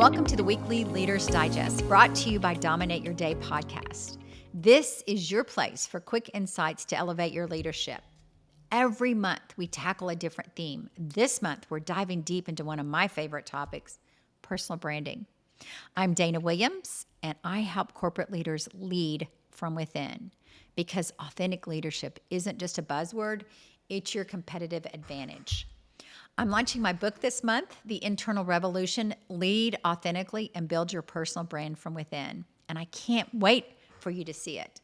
welcome to the weekly Leaders Digest, brought to you by Dominate Your Day podcast. This is your place for quick insights to elevate your leadership. Every month, we tackle a different theme. This month, we're diving deep into one of my favorite topics, personal branding. I'm Dana Williams, and I help corporate leaders lead from within, because authentic leadership isn't just a buzzword, it's your competitive advantage. I'm launching my book this month, The Internal Revolution, Lead Authentically and Build Your Personal Brand from Within. And I can't wait for you to see it.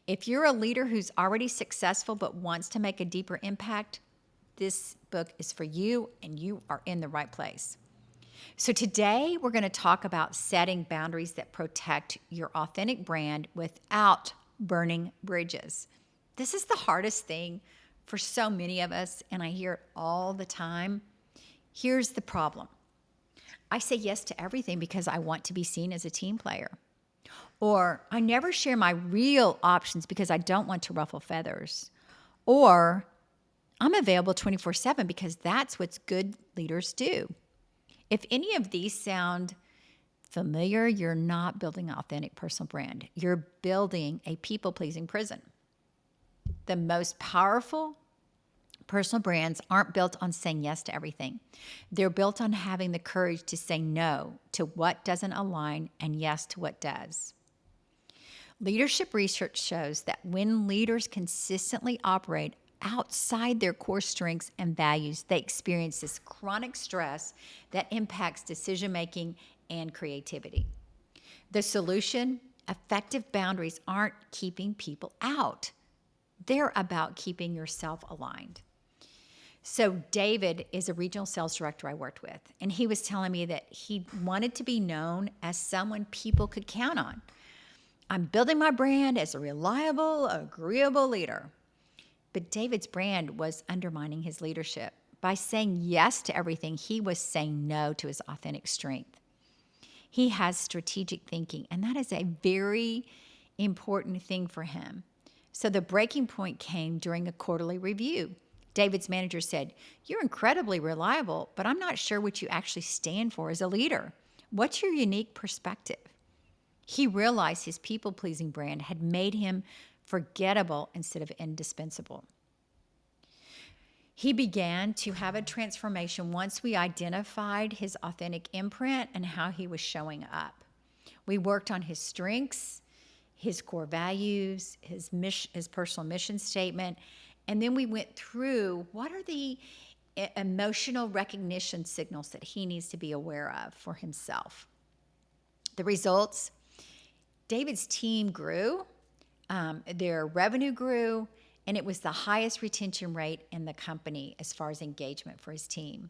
If you're a leader who's already successful but wants to make a deeper impact, this book is for you and you are in the right place. So today we're going to talk about setting boundaries that protect your authentic brand without burning bridges. This is the hardest thing for so many of us, and I hear it all the time. Here's the problem. I say yes to everything because I want to be seen as a team player. Or I never share my real options because I don't want to ruffle feathers. Or I'm available 24/7 because that's what good leaders do. If any of these sound familiar, you're not building an authentic personal brand. You're building a people-pleasing prison. The most powerful personal brands aren't built on saying yes to everything. They're built on having the courage to say no to what doesn't align and yes to what does. Leadership research shows that when leaders consistently operate outside their core strengths and values, they experience this chronic stress that impacts decision-making and creativity. The solution: effective boundaries aren't keeping people out. They're about keeping yourself aligned. So David is a regional sales director I worked with, and he was telling me that he wanted to be known as someone people could count on. I'm building my brand as a reliable, agreeable leader. But David's brand was undermining his leadership. By saying yes to everything, he was saying no to his authentic strength. He has strategic thinking, and that is a very important thing for him. So the breaking point came during a quarterly review. David's manager said, "You're incredibly reliable, but I'm not sure what you actually stand for as a leader. What's your unique perspective?" He realized his people-pleasing brand had made him forgettable instead of indispensable. He began to have a transformation once we identified his authentic imprint and how he was showing up. We worked on his strengths, his core values, his personal mission statement, and then we went through what are the emotional recognition signals that he needs to be aware of for himself. The results: David's team grew, their revenue grew, and it was the highest retention rate in the company as far as engagement for his team.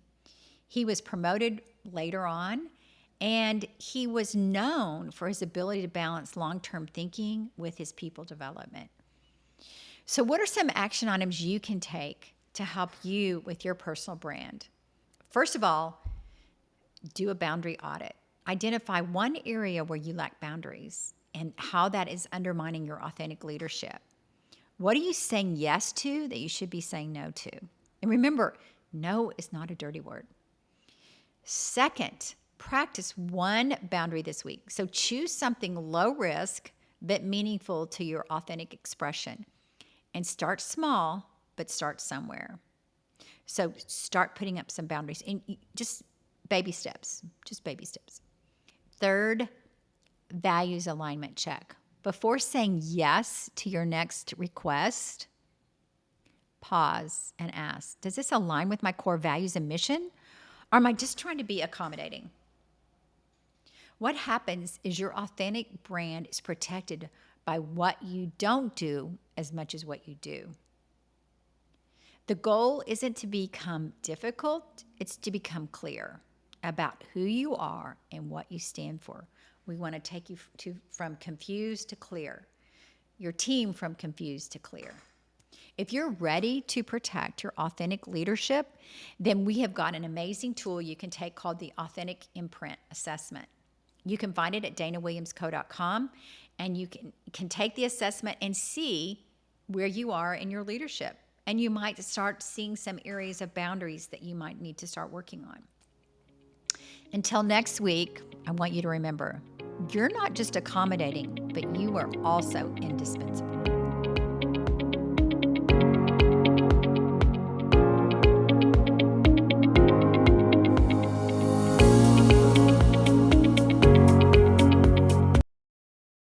He was promoted later on, and he was known for his ability to balance long-term thinking with his people development. So what are some action items you can take to help you with your personal brand? First of all, do a boundary audit. Identify one area where you lack boundaries and how that is undermining your authentic leadership. What are you saying yes to that you should be saying no to? And remember, no is not a dirty word. Second, practice one boundary this week. So choose something low risk but meaningful to your authentic expression. And start small, but start somewhere. So start putting up some boundaries, and just baby steps, Third, values alignment check. Before saying yes to your next request, pause and ask, does this align with my core values and mission? Or am I just trying to be accommodating? What happens is your authentic brand is protected by what you don't do as much as what you do. The goal isn't to become difficult, it's to become clear about who you are and what you stand for. We want to take you from confused to clear, your team from confused to clear. If you're ready to protect your authentic leadership, then we have got an amazing tool you can take called the Authentic Imprint Assessment. You can find it at danawilliamsco.com, and you can take the assessment and see where you are in your leadership. And you might start seeing some areas of boundaries that you might need to start working on. Until next week, I want you to remember, you're not just accommodating, but you are also indispensable.